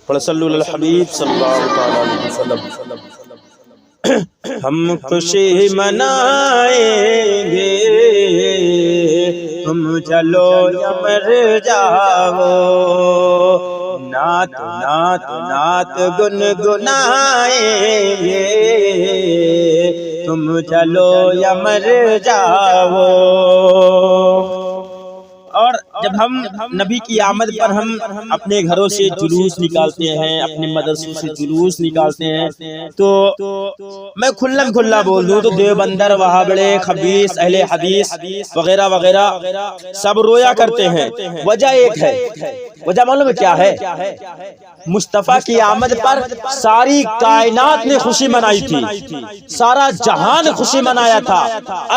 پڑھ صلو علی الحبیب صلی اللہ تعالی علیہ وسلم۔ ہم خوشی منائیں گے تم چلو یا مر جاؤ، نعت نعت نعت گنگنائیں گے تم چلو یا مر جاؤ۔ اور جب ہم نبی کی آمد پر ہم اپنے گھروں سے جلوس نکالتے ہیں، اپنے مدرسوں سے جلوس نکالتے ہیں، تو میں کھلم کھلا بول دوں تو دیوبندر، وہابڑے، خبیث، اہل حدیث وغیرہ وغیرہ سب رویا کرتے ہیں۔ وجہ ایک ہے، وجہ معلوم ہے کیا ہے؟ مصطفیٰ کی آمد پر ساری کائنات نے خوشی منائی تھی، سارا جہان خوشی منایا تھا،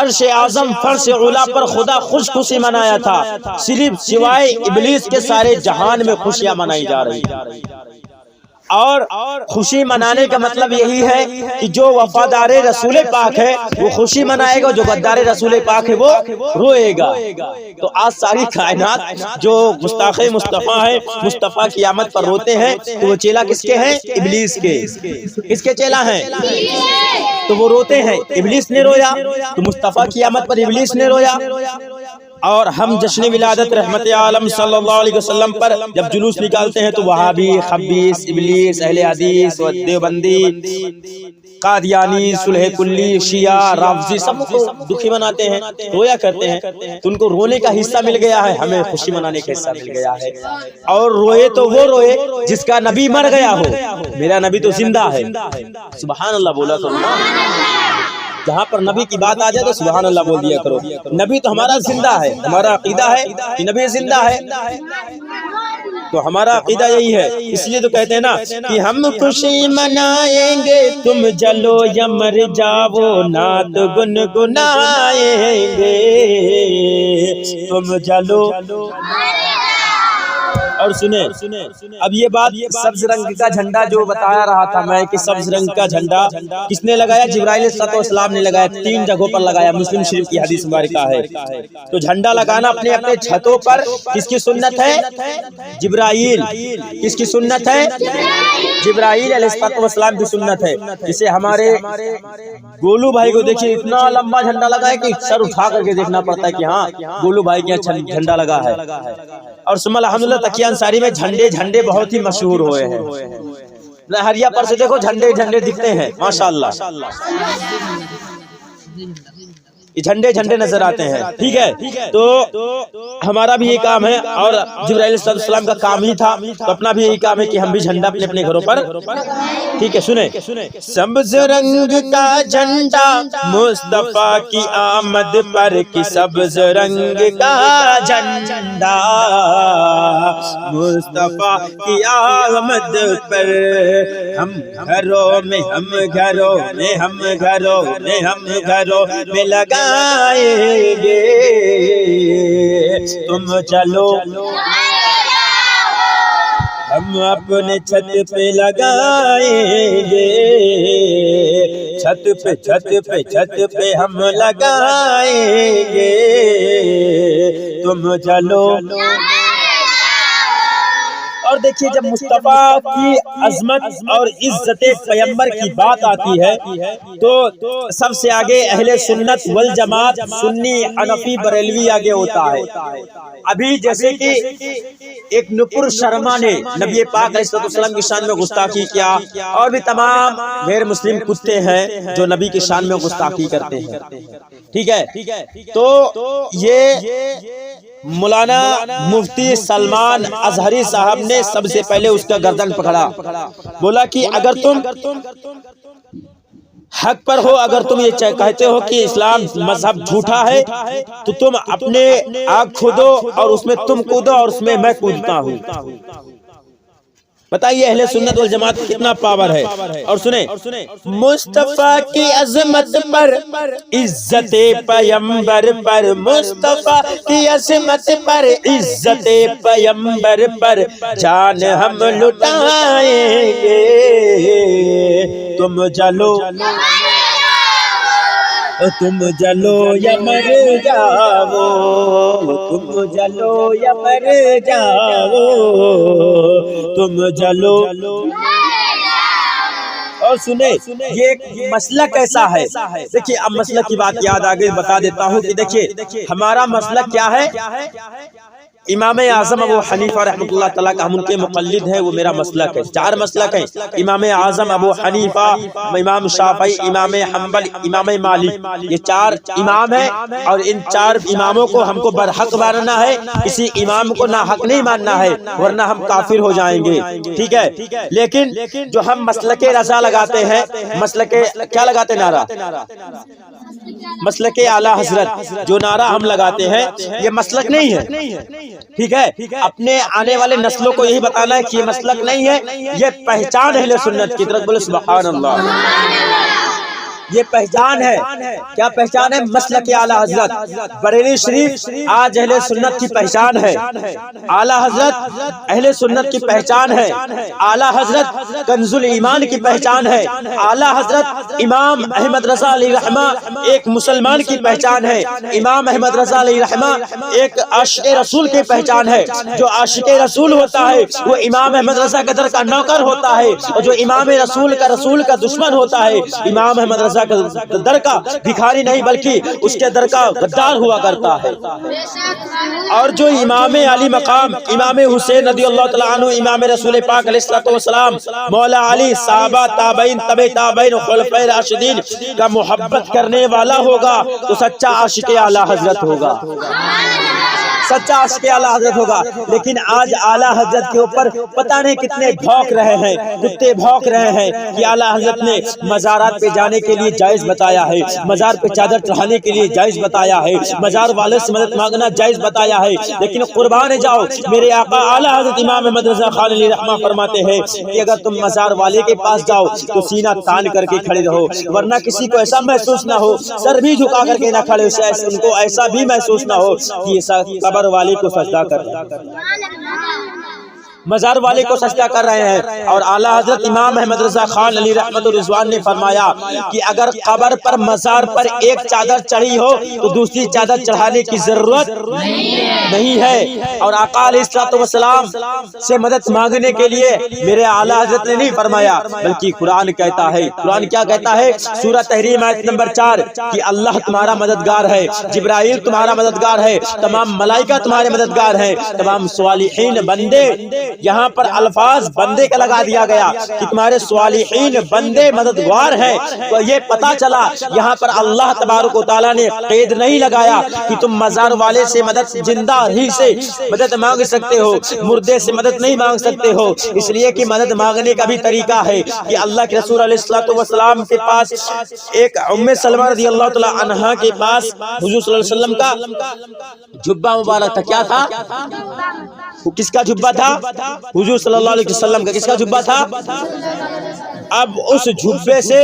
عرش اعظم فرش اولا پر خدا خوشی منایا تھا، صرف سوائے ابلیس کے سارے جہان میں خوشیاں منائی جا رہی ہیں۔ اور خوشی منانے کا مطلب یہی ہے کہ جو وفادار رسول پاک ہے وہ خوشی منائے گا، جو غدار رسول پاک ہے وہ روئے گا۔ تو آج ساری کائنات جو گستاخ مصطفیٰ ہے، مصطفیٰ کی آمد پر روتے ہیں، تو وہ چیلا کس کے ہیں؟ ابلیس کے۔ کس کے چیلا ہیں؟ تو وہ روتے ہیں، ابلیس نے رویا، تو مصطفیٰ کی آمد پر ابلیس نے رویا۔ اور ہم جشن ولادت رحمت عالم صلی اللہ علیہ وسلم پر جب جلوس نکالتے ہیں تو وہابی، خبیث، ابلیس، اہل حدیث، دیوبندی، قادیانی، صلح کلی، شیعہ، رافضی سب کو دکھی مناتے ہیں، رویا کرتے ہیں۔ تو ان کو رونے کا حصہ مل گیا ہے، ہمیں خوشی منانے کا حصہ مل گیا ہے۔ اور روئے تو وہ روئے جس کا نبی مر گیا ہو، میرا نبی تو زندہ ہے۔ سبحان اللہ بولا کرو، جہاں پر نبی کی بات آ جائے تو سبحان اللہ بول دیا کرو۔ نبی تو ہمارا زندہ ہے، ہمارا عقیدہ ہے کہ نبی زندہ ہے، تو ہمارا عقیدہ یہی ہے۔ اس لیے تو کہتے ہیں نا کہ ہم خوشی منائیں گے تم جلو یا مر جاؤ، نعت گنگنائیں گے تم جلو۔ اور سنیں اب یہ بات، سبز رنگ کا جھنڈا جو بتایا رہا تھا میں کہ سبز رنگ کا جھنڈا کس نے لگایا؟ جبرائیل علیہ السلام نے لگایا، 3 جگہوں پر لگایا، مسلم شریف کی حدیث مبارکہ ہے۔ تو جھنڈا لگانا اپنے اپنے چھتوں پر کس کی سنت ہے؟ جبرائیل۔ کس کی سنت ہے؟ جبرائیل علیہ السلام کی سنت ہے۔ جسے ہمارے گولو بھائی کو دیکھیے، اتنا لمبا جھنڈا لگا ہے کہ سر اٹھا کر کے دیکھنا پڑتا ہے کہ ہاں گولو بھائی کے یہاں جھنڈا لگا ہے۔ اور ثم الحمدللہ تقیہ انصاری میں جھنڈے بہت ہی مشہور ہوئے ہیں۔ لہریہ پر سے دیکھو جھنڈے دکھتے ہیں، ماشاءاللہ یہ جھنڈے نظر آتے ہیں، ٹھیک ہے۔ تو ہمارا بھی یہ کام ہے، اور جبرائیل علیہ السلام کا کام ہی تھا، تو اپنا بھی یہی کام ہے کہ ہم بھی جھنڈا اپنے اپنے گھروں پر، ٹھیک ہے۔ سنیں سبز رنگ کا جھنڈا مصطفیٰ کی آمد پر، کہ سبز رنگ کا جھنڈا مصطفیٰ کی آمد پر، ہم گھروں میں لگائیں گے تم چلو، ہم اپنے چھت پہ لگائیں گے، چھت پہ ہم لگائیں گے تم چلو۔ اور دیکھیے جب مصطفیٰ کی عظمت اور عزت پیغمبر کی بات آتی ہے تو سب سے آگے اہل سنت والجماعت، سنی، حنفی، بریلوی آگے ہوتا ہے۔ ابھی جیسے کہ ایک نپر شرما نے نبی پاک علیہ السلام کی شان میں گستاخی کیا، اور بھی تمام غیر مسلم کتے ہیں جو نبی کی شان میں گستاخی کرتے ہیں، ٹھیک ہے۔ تو یہ مولانا مفتی سلمان ازہری صاحب نے سب سے پہلے اس کا گردن پکڑا، بولا کہ اگر تم حق پر ہو، اگر تم یہ کہتے ہو کہ اسلام مذہب جھوٹا ہے، تو تم اپنے آگ کھودو اور اس میں تم کودو اور اس میں میں کودتا ہوں۔ بتائیے اہل سنت والجماعت کتنا پاور ہے۔ اور سنیں مصطفیٰ کی عظمت پر، عزت پیغمبر پر، مصطفیٰ کی عظمت پر، عزت پیغمبر پر، جان ہم لٹائیں گے تم چلو، تم جلو یا مر جاؤ، تم جلو یا مر جاؤ، تم جلو۔ اور سنیں یہ ایک مسلک ایسا ہے، دیکھیے اب مسلک کی بات یاد آگے بتا دیتا ہوں کہ دیکھیے ہمارا مسلک کیا ہے۔ امام اعظم ابو حنیفہ رحمۃ اللہ تعالیٰ کا ہم ان کے مقلد ہیں، وہ میرا مسلک ہے۔ چار مسلک ہیں، امام اعظم ابو حنیفہ، امام شافعی، امام حنبل، امام مالک، یہ چار امام ہیں، اور ان چار اماموں کو ہم کو برحق ماننا ہے، کسی امام کو ناحق نہیں ماننا ہے، ورنہ ہم کافر ہو جائیں گے، ٹھیک ہے۔ لیکن جو ہم مسلک رضا لگاتے ہیں، مسلک کیا لگاتے نعرہ؟ مسلک اعلی حضرت جو نعرہ ہم لگاتے ہیں یہ مسلک نہیں ہے، ٹھیک ہے۔ اپنے آنے والے نسلوں کو یہی بتانا ہے کہ یہ مسلک نہیں ہے، یہ پہچان اہل سنت کی طرف، بولے سبحان اللہ۔ یہ پہچان ہے، کیا پہچان ہے؟ مسلک اعلی حضرت بریلی شریف آج اہل سنت کی پہچان ہے، اعلی حضرت اہل سنت کی پہچان ہے، اعلی حضرت کنز الایمان کی پہچان ہے، اعلی حضرت امام احمد رضا علیہ رحمہ ایک مسلمان کی پہچان ہے، امام احمد رضا علیہ رحمہ ایک عاشق رسول کی پہچان ہے۔ جو عاشق رسول ہوتا ہے وہ امام احمد رضا کے در کا نوکر ہوتا ہے، اور جو امام رسول کا دشمن ہوتا ہے امام احمد رضا در کا بھکاری نہیں بلکہ اس کے در کا غدار ہوا کرتا ہے۔ اور جو امام علی مقام امام حسین رضی اللہ تعالیٰ عنہ امام رسول پاک علیہ الصلوۃ والسلام مولا علی صحابہ تابعین تبع تابعین خلفائے راشدین کا محبت کرنے والا ہوگا تو سچا عاشق اعلی حضرت ہوگا، سچا عاشق اعلی حضرت ہوگا۔ لیکن آج اعلی حضرت کے اوپر پتہ نہیں کتنے بھونک رہے ہیں، کتے بھونک رہے ہیں کہ اعلی حضرت نے مزارات پہ جانے کے لیے جائز بتایا ہے، مزار پہ چادر چڑھانے کے لیے جائز بتایا ہے، مزار والے سے مدد مانگنا جائز بتایا ہے۔ لیکن قربان جاؤ میرے آقا اعلی حضرت امام احمد رضا خان علیہ رحمہ فرماتے ہیں کہ اگر تم مزار والے کے پاس جاؤ تو سینہ تان کر کے کھڑے رہو، ورنہ کسی کو ایسا محسوس نہ ہو سر بھی جھکا کر کے نہ کھڑے، ان کو ایسا بھی محسوس نہ ہو کہ قبر والے کو سجدہ کر رہے ہیں، مزار والے کو سجدہ کر رہے ہیں۔ اور اعلی حضرت امام احمد رضا خان علی رحمت الرضوان نے فرمایا کہ اگر قبر پر مزار پر ایک چادر چڑھی ہو تو دوسری چادر چڑھانے کی ضرورت نہیں ہے۔ اور آقا علیہ الصلوۃ والسلام سے مدد مانگنے کے لیے میرے اعلی حضرت نے نہیں فرمایا بلکہ قرآن کہتا ہے، قرآن کیا کہتا ہے؟ سورہ تحریم آیت نمبر 4 کہ اللہ تمہارا مددگار ہے، جبرائیل تمہارا مددگار ہے، تمام ملائکہ تمہارے مددگار ہیں، تمام صالحین بندے، یہاں پر الفاظ بندے کا لگا دیا گیا کہ تمہارے صالحین بندے مددگار ہیں۔ تو یہ پتا چلا یہاں پر اللہ تبارک و تعالیٰ نے قید نہیں لگایا کہ تم مزار والے سے مدد، زندہ ہی سے مدد مانگ سکتے ہو، مردے سے مدد نہیں مانگ سکتے ہو، اس لیے کہ مدد مانگنے کا بھی طریقہ ہے کہ اللہ کے رسول علیہ الصلوۃ والسلام کے پاس ایک ام سلمہ رضی اللہ تعالی عنہا کے پاس حضور صلی اللہ علیہ وسلم کا جبہ مبارک تھا، کیا تھا؟ کس کا جبہ تھا؟ حضور صلی اللہ علیہ وسلم کا کس کا جبہ تھا؟ اب اس جبے سے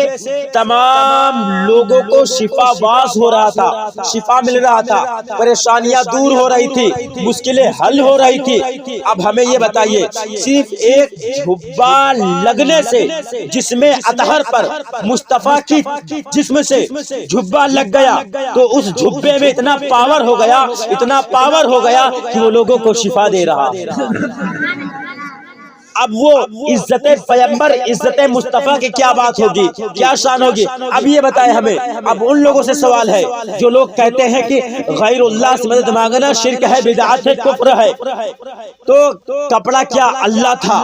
تمام لوگوں کو شفا باز ہو رہا تھا، شفا مل رہا تھا، پریشانیاں دور ہو رہی تھی، مشکلیں حل ہو رہی تھی۔ اب ہمیں یہ بتائیے صرف ایک جھبا لگنے سے جسم اطہر پر مصطفیٰ کی جسم سے جھبا لگ گیا تو اس جھبے میں اتنا پاور ہو گیا، اتنا پاور ہو گیا کہ وہ لوگوں کو شفا دے رہا۔ اب وہ عزت پیغمبر، عزت مصطفیٰ کی کیا بات ہوگی، کیا شان ہوگی؟ اب یہ بتائے ہمیں، اب ان لوگوں سے سوال ہے جو لوگ کہتے ہیں کہ غیر اللہ سے مدد مانگنا شرک ہے، بدعت ہے، کفر ہے۔ تو کپڑا کیا اللہ تھا؟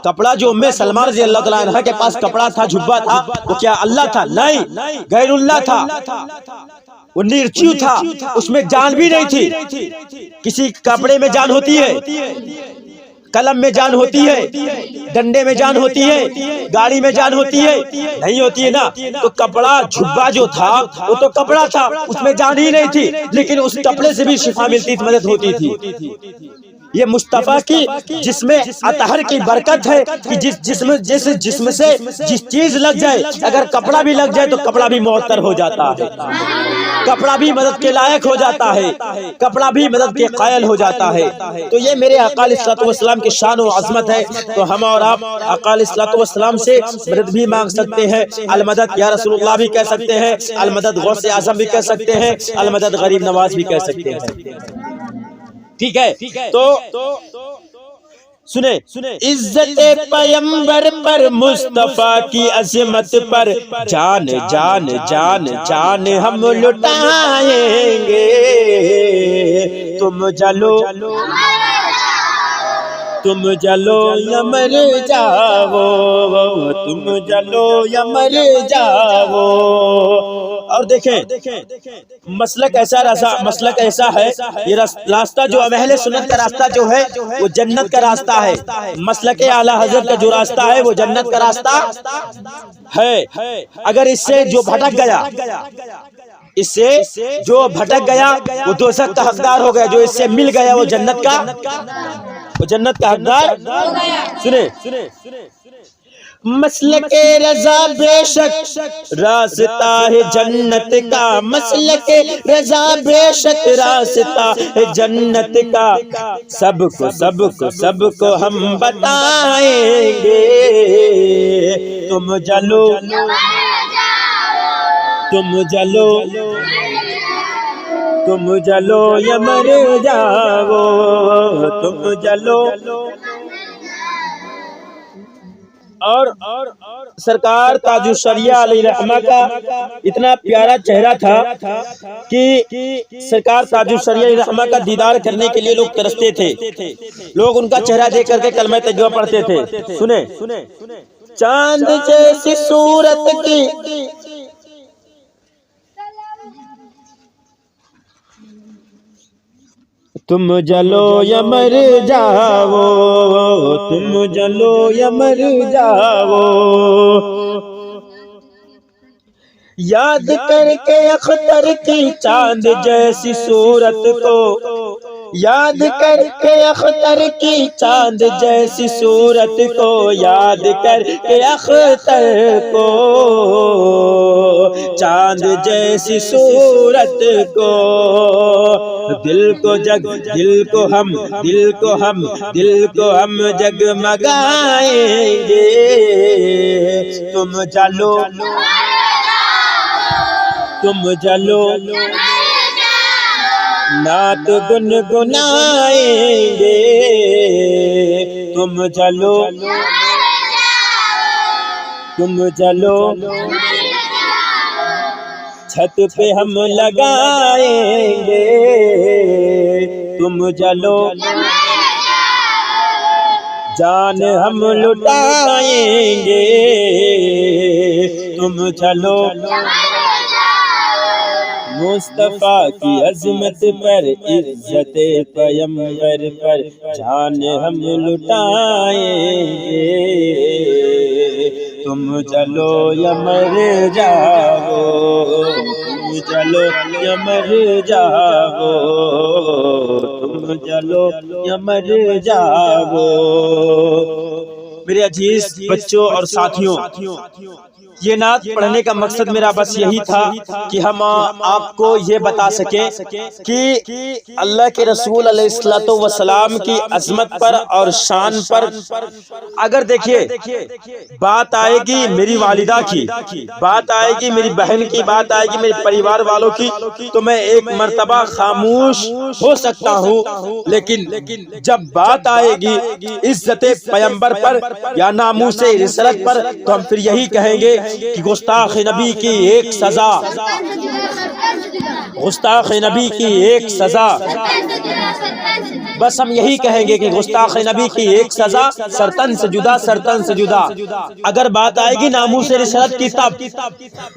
کپڑا جو ام سلمہ رضی اللہ تعالیٰ عنہ کے پاس کپڑا تھا، جھبا تھا، وہ کیا اللہ تھا؟ نہیں، غیر اللہ تھا، وہ نرچیو تھا، اس میں جان بھی نہیں تھی۔ کسی کپڑے میں جان ہوتی ہے، قلم میں جان ہوتی ہے، ڈنڈے میں جان ہوتی ہے، گاڑی میں جان ہوتی ہے؟ نہیں ہوتی ہے نا۔ تو کپڑا جھبا جو تھا وہ تو کپڑا تھا، اس میں جان ہی نہیں تھی، لیکن اس کپڑے سے بھی شفا ملتی تھی، مدد ہوتی تھی۔ یہ مصطفیٰ کی جسم اطہر کی برکت ہے کہ جس جسم سے جس چیز لگ جائے، اگر کپڑا بھی لگ جائے تو کپڑا بھی معطر ہو جاتا ہے، کپڑا بھی مدد کے لائق ہو جاتا ہے، کپڑا بھی مدد کے قائل ہو جاتا ہے۔ تو یہ میرے آقا علیہ الصلوۃ والسلام کی شان و عظمت ہے۔ تو ہم اور آپ آقا علیہ الصلوۃ والسلام سے مدد بھی مانگ سکتے ہیں، المدد یا رسول اللہ بھی کہہ سکتے ہیں، المدد غوث اعظم بھی کہہ سکتے ہیں، المدد غریب نواز بھی کہہ سکتے ہیں۔ ٹھیک ہے، تو سنیں، عزت پیمبر پر مصطفیٰ کی عظمت پر جان جان جان جان ہم لٹائیں گے، تم جلو تم جلو یا مر جاؤ، تم جلو یا مر جاؤ۔ اور دیکھیں مسلک ایسا ہے، یہ راستہ جو اہل سنت کا راستہ جو ہے وہ جنت کا راستہ ہے، مسلک اعلیٰ حضرت کا جو راستہ ہے وہ جنت کا راستہ ہے۔ اگر اس سے جو بھٹک گیا وہ دوزخ کا حقدار ہو گیا، جو اس سے مل گیا وہ جنت کا حقدار۔ سنیں، مسلک رضا بے شک راستہ ہے جنت کا، مسلک رضا بے شک راستہ ہے جنت کا، سب کو ہم بتائیں گے، تم جلو یا مر جاؤ، تم جلو۔ اور سرکار تاج الشریعہ علیہ رحمہ کا اتنا پیارا چہرہ تھا کہ سرکار تاج الشریعہ علیہ رحمہ کا دیدار کرنے کے لیے لوگ ترستے تھے، لوگ ان کا چہرہ دیکھ کر کے کلمہ تجربہ پڑھتے تھے۔ سنیں، چاند جیسی صورت کی تم جلو یا مر جاؤ، تم جلو یا مر جاؤ، یاد کر کے اختر کی چاند جیسی صورت کو، یاد کر کے اختر کی چاند جیسی صورت کو، یاد کر کے اختر کو چاند جیسی صورت کو، دل کو ہم جگمگائیں گے، تم جلو نعت گنگنائیں گے، تم جلو چھت پہ ہم لگائیں گے، تم جلو جان ہم لٹائیں گے، تم جلو مصطفیٰ کی عظمت پر عزت پیمبر پر جان ہم لٹائیں گے، تم چلو یا مر جاؤ، تم چلو یا مر جاؤ، تم چلو یا مر جاؤ۔ میرے عزیز بچوں اور ساتھیوں، یہ نعت پڑھنے کا مقصد میرا بس یہی تھا کہ ہم آپ کو یہ بتا سکیں کہ اللہ کے رسول علیہ الصلوۃ والسلام کی عظمت پر اور شان پر اگر دیکھیے بات آئے گی میری والدہ کی، بات آئے گی میری بہن کی، بات آئے گی میرے پریوار والوں کی، تو میں ایک مرتبہ خاموش ہو سکتا ہوں، لیکن جب بات آئے گی عزت پیمبر پر یا ناموس رسالت پر تو ہم پھر یہی کہیں گے کہ گستاخ نبی کی ایک سزا، گستاخ نبی کی ایک سزا، بس ہم یہی کہیں گے کہ گستاخ نبی کی ایک سزا، سرتن سے جدا، سرتن سے جدا۔ اگر بات آئے گی ناموس رسالت کی تب،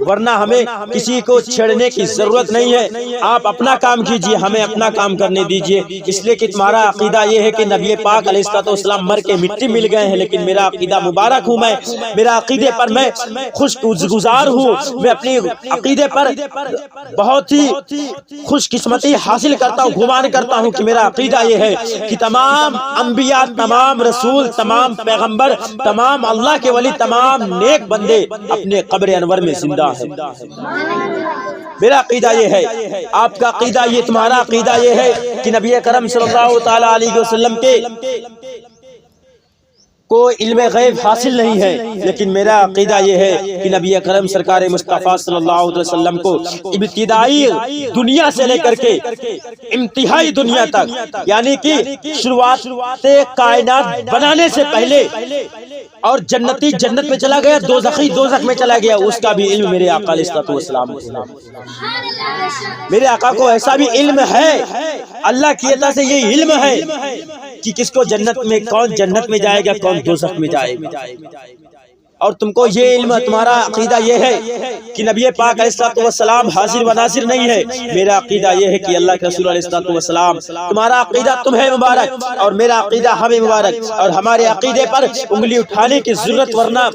ورنہ ہمیں کسی کو چھیڑنے کی ضرورت نہیں ہے، آپ اپنا کام کیجئے، ہمیں اپنا کام کرنے دیجئے، اس لیے کہ تمہارا عقیدہ یہ ہے کہ نبی پاک علیہ الصلوۃ والسلام مر کے مٹی مل گئے ہیں، لیکن میرا عقیدہ مبارک ہوں، میں میرا عقیدے پر میں خوش گزار ہوں، میں اپنی عقیدے پر بہت ہی خوش قسمتی حاصل کرتا ہوں، گمان کرتا ہوں کہ میرا عقیدہ یہ ہے ہے کہ تمام انبیاء، تمام رسول، تمام پیغمبر، تمام اللہ کے ولی، تمام نیک بندے اپنے قبر انور میں زندہ ہیں۔ میرا عقیدہ یہ ہے، آپ کا عقیدہ یہ، تمہارا عقیدہ یہ ہے کہ نبی کرم صلی اللہ تعالی علیہ وسلم کے کو علم غیب حاصل نہیں ہے، لیکن میرا عقیدہ یہ ہے کہ نبی اکرم سرکار مصطفیٰ صلی اللہ علیہ وسلم کو ابتدائی دنیا سے لے کر کے انتہائی دنیا تک، یعنی کہ شروعات کائنات بنانے سے پہلے، اور جنتی جنت میں چلا گیا، دوزخی دوزخ میں چلا گیا، اس کا بھی علم میرے آقا علیہ الصلوۃ والسلام کو، میرے آقا کو ایسا بھی علم ہے، اللہ کی عطا سے یہ علم ہے کہ کس کو جنت میں، کون جنت میں جائے گا، کون دوزخ میں جائے گا۔ اور تم کو یہ علم، تمہارا عقیدہ یہ ہے کہ نبی پاک علیہ الصلوۃ والسلام حاضر و ناظر نہیں ہے، میرا عقیدہ یہ ہے کہ اللہ کے رسول علیہ الصلوۃ والسلام، تمہارا عقیدہ تمہیں مبارک اور میرا عقیدہ ہمیں مبارک، اور ہمارے عقیدے پر انگلی اٹھانے کی ضرورت، ورنہ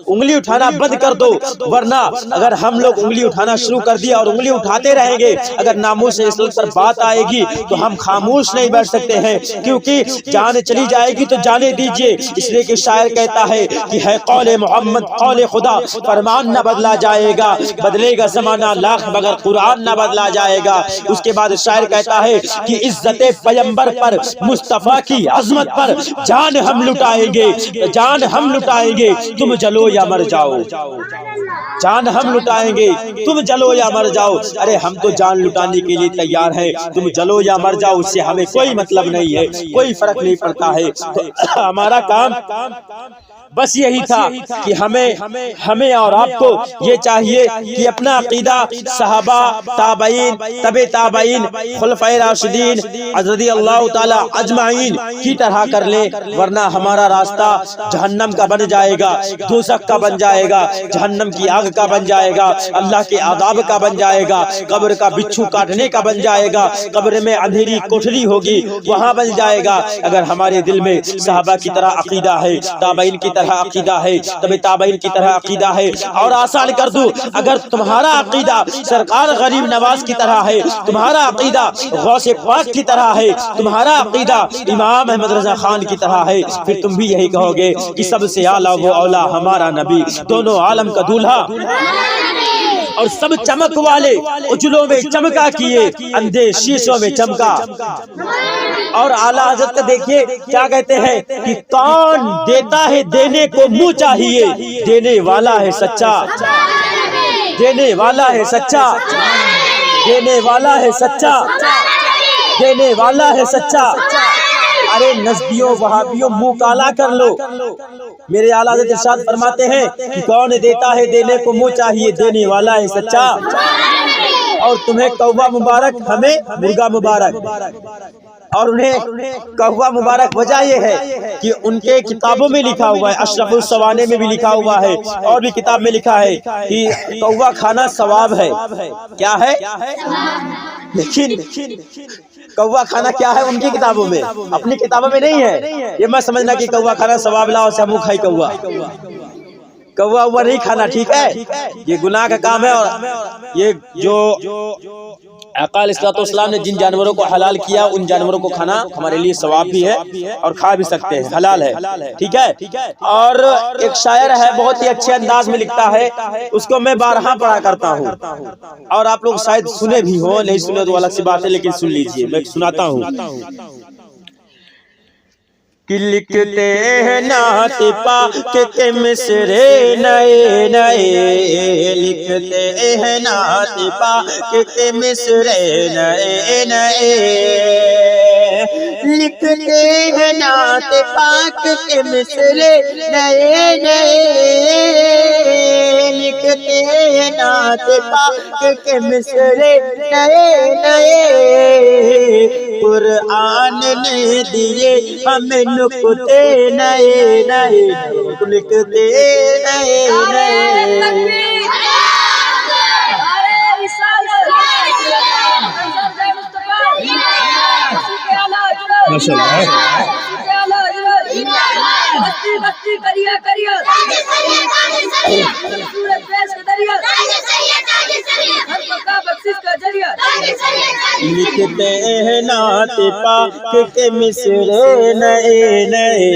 انگلی اٹھانا بند کر دو، ورنہ اگر ہم لوگ انگلی اٹھانا شروع کر دیا اور انگلی اٹھاتے رہیں گے، اگر ناموس رسالت پر بات آئے گی تو ہم خاموش نہیں بیٹھ سکتے ہیں، کیونکہ جان چلی جائے گی تو جانے دیجئے، اس لیے کہ شاعر کہتا ہے کہ ہے قول محمد قول خدا، فرمان نہ بدلا جائے گا، بدلے گا زمانہ لاکھ مگر قرآن نہ بدلا جائے گا۔ اس کے بعد شاعر کہتا ہے کہ عزت پیغمبر پر، مصطفیٰ کی عظمت پر جان ہم لٹائیں گے، جان ہم لٹائیں گے، تم جلو یا مر جاؤ، جان ہم لٹائیں گے، تم جلو یا مر جاؤ۔ ارے ہم تو جان لٹانے کے لیے تیار ہیں، تم جلو یا مر جاؤ اس سے ہمیں کوئی مطلب نہیں ہے، کوئی فرق نہیں پڑتا ہے۔ تو ہمارا کام بس یہی تھا کہ ہمیں اور آپ کو یہ چاہیے کہ اپنا عقیدہ صحابہ، تابعین، تبع تابعین، خلفائے راشدین رضی اللہ تعالی اجمعین کی طرح کر لیں، ورنہ ہمارا راستہ جہنم کا بن جائے گا، دوزخ کا بن جائے گا، جہنم کی آگ کا بن جائے گا، اللہ کے عذاب کا بن جائے گا، قبر کا بچھو کاٹنے کا بن جائے گا، قبر میں اندھیری کوٹھری ہوگی وہاں بن جائے گا۔ اگر ہمارے دل میں صحابہ کی طرح عقیدہ ہے، تابعین کی طرح عقیدہ ہے، تبع تابعین کی طرح عقیدہ ہے، اور آسان کر دوں، اگر تمہارا عقیدہ سرکار غریب نواز کی طرح ہے، تمہارا عقیدہ غوث پاک کی طرح ہے، تمہارا عقیدہ امام احمد رضا خان کی طرح ہے، پھر تم بھی یہی کہو گے کہ سب سے اعلیٰ وہ اولا ہمارا نبی، دونوں عالم کا دولہا اور سب چمک والے، اجلوں میں چمکا کیے، اندھے شیشوں میں چمکا۔ اور اعلیٰ حضرت کا دیکھیے کیا کہتے ہیں کہ کون دیتا ہے دینے کو منہ چاہیے، دینے والا ہے سچا، دینے والا ہے سچا، دینے والا ہے سچا، دینے والا ہے سچا۔ ارے نزدیوں وہابیوں منہ کالا کر لو، میرے اعلیٰ حضرت ارشاد فرماتے ہیں کہ کون دیتا ہے دینے کو منہ چاہیے، دینے والا ہے سچا۔ اور تمہیں کوہ مبارک، ہمیں مرغا مبارک، اور انہیں کوہ مبارک وجہ یہ ہے کہ ان کے کتابوں میں لکھا ہوا ہے، اشرف السوانے میں بھی لکھا ہوا ہے، اور بھی کتاب میں لکھا ہے کہ کوہ کھانا ثواب ہے۔ کیا ہے؟ لیکن کوہ کھانا کیا ہے ان کی کتابوں میں، اپنی کتابوں میں نہیں ہے۔ یہ مت سمجھنا کہ کوہ کھانا ثواب لاؤ سے ہم کھائی کوہ، کوہ نہیں کھانا، ٹھیک ہے؟ یہ گناہ کا کام ہے، اور یہ جو آقا علیہ الصلوۃ والسلام نے جن جانوروں کو حلال کیا ان جانوروں کو کھانا ہمارے لیے ثواب بھی ہے اور کھا بھی سکتے ہیں، حلال ہے، ٹھیک ہے؟ اور ایک شاعر ہے بہت ہی اچھے انداز میں لکھتا ہے، اس کو میں بارہا پڑھا کرتا ہوں، اور آپ لوگ شاید سنے بھی ہو، نہیں سنے تو الگ سی بات ہے، لیکن سن لیجئے، میں سناتا ہوں کہ لکھتے ہیں نعت پاک کے مصرے نئے نئے، لکھتے ہیں نعت پاک کے مصرے نئے نئے، لکھتے ہیں نعت پاک کے مصرے نئے نئے، لکھتے ہیں نعت پاک کے مصرے نئے نئے، قرآن نے دیے ہمیں نکتے نئے نئے، لکھتے نئے نئے۔ بخشش کا لکھتے ہیں نعت پاک کے مصرے نئے نئے،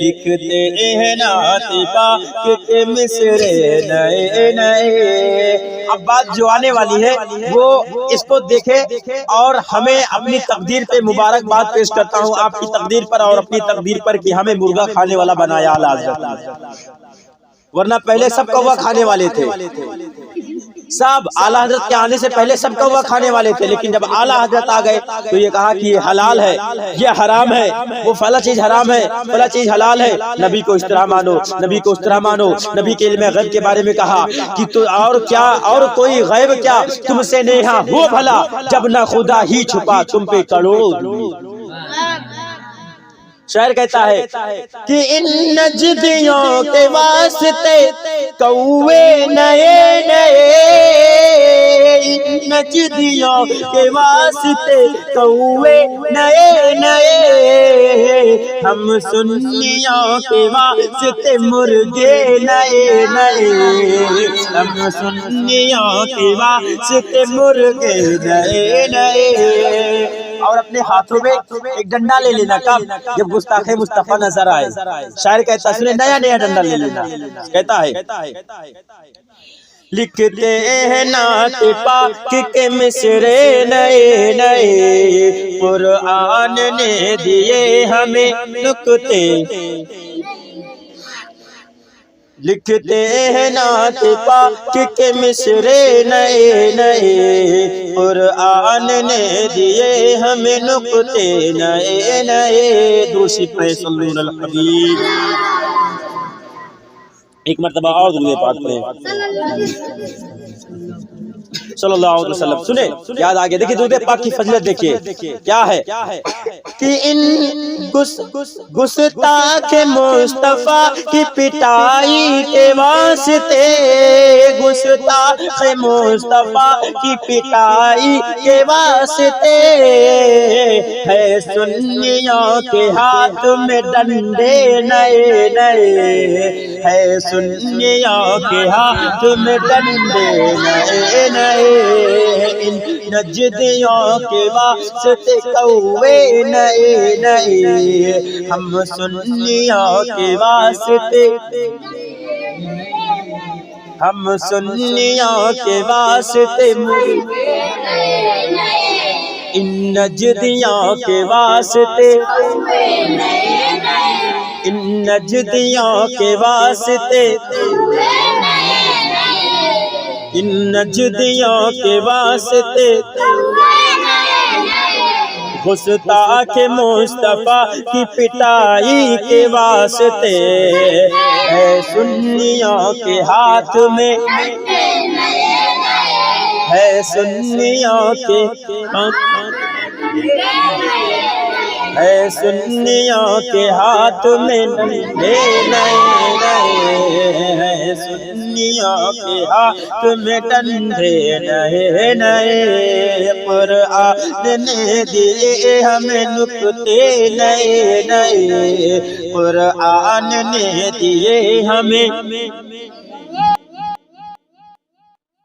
لکھتے ہیں نعت پاک کے مصرے نئے نئے۔ اب بات جو آنے والی ہے وہ اس کو دیکھے اور ہمیں اپنی تقدیر پہ مبارکباد پیش کرتا ہوں، آپ کی تقدیر پر اور اپنی تقدیر پر کہ ہمیں مرغا کھانے والا بنایا اعلیٰ حضرت، ورنہ پہلے سب کوا کھانے والے تھے، سب اعلیٰ حضرت کے آنے سے پہلے سب کوا کھانے والے تھے، لیکن جب اعلیٰ حضرت آ گئے تو یہ کہا کہ یہ حلال ہے، یہ حرام ہے، وہ فلاں چیز حرام ہے، فلاں چیز حلال ہے۔ نبی کو اس طرح مانو، نبی کو اس طرح مانو، نبی کے علم غیب کے بارے میں کہا کہ تو اور کیا، اور کوئی غیب کیا تم سے نیہا ہو بھلا، جب نہ خدا ہی چھپا تم پہ کروڑوں۔ شاعر کہتا ہے کہ ان نجدیوں کے واسطے کوے نئے نئے، ان نجدیوں کے واسطے کوے نئے نئے، ہم سنیوں کے واسطے مرغے نئے نئے، ہم سنیوں کے واسطے مرغے نئے نئے۔ اور اپنے ہاتھوں میں ایک ڈنڈا لے لینا، کب؟ جب گستاخ مصطفیٰ نظر آئے۔ شاعر کہتا ہے نیا نیا ڈنڈا لے لینا، کہتا ہے لکھتے ہیں نعت پاک کے مصرے نئے نئے، قرآن نے دیے ہمیں نکتے، لکھتے ہیں نعت پاک کے مصرے نئے نئے، قرآن نے دیے ہمیں نکتے نئے نئے۔ دوسری پہ صلو علی الحبیب، ایک مرتبہ اور درود پاک پڑھیں صلی اللہ علیہ وسلم۔ سنیں، یاد آگے دیکھیں درود پاک کی فضیلت دیکھیے کیا ہے کہ ان گستاخ مصطفیٰ کی پٹائی کے واسطے، گستاخ مصطفیٰ کی پٹائی کے واسطے، ہے سنیوں کے ہاتھ میں ڈنڈے نئے نئے، ہے سنیوں کے ہاتھ میں ڈنڈے نئے نئے، ان نجدیوں کے واسطے کوے نئے نئے، ہم سنیوں کے واسطے، ہم سنیوں کے واسطے مرغے نئے نئے، ان نجدیوں کے واسطے، ان نجدیوں کے واسطے، ان نجدیوں کے واسطے، گستاخ مصطفیٰ کی پٹائی کے واسطے، ہے سنیوں کے ہاتھ میں، ہے سنیوں کے، ہے سنیوں کے ہاتھ میں ڈنڈے نئے نئے، ہے سنیوں کے ہاتھ میں ڈنڈے نئے نئے، قرآن نے دیے ہمیں نکتے نئے نئے، قرآن نے دیے ہمیں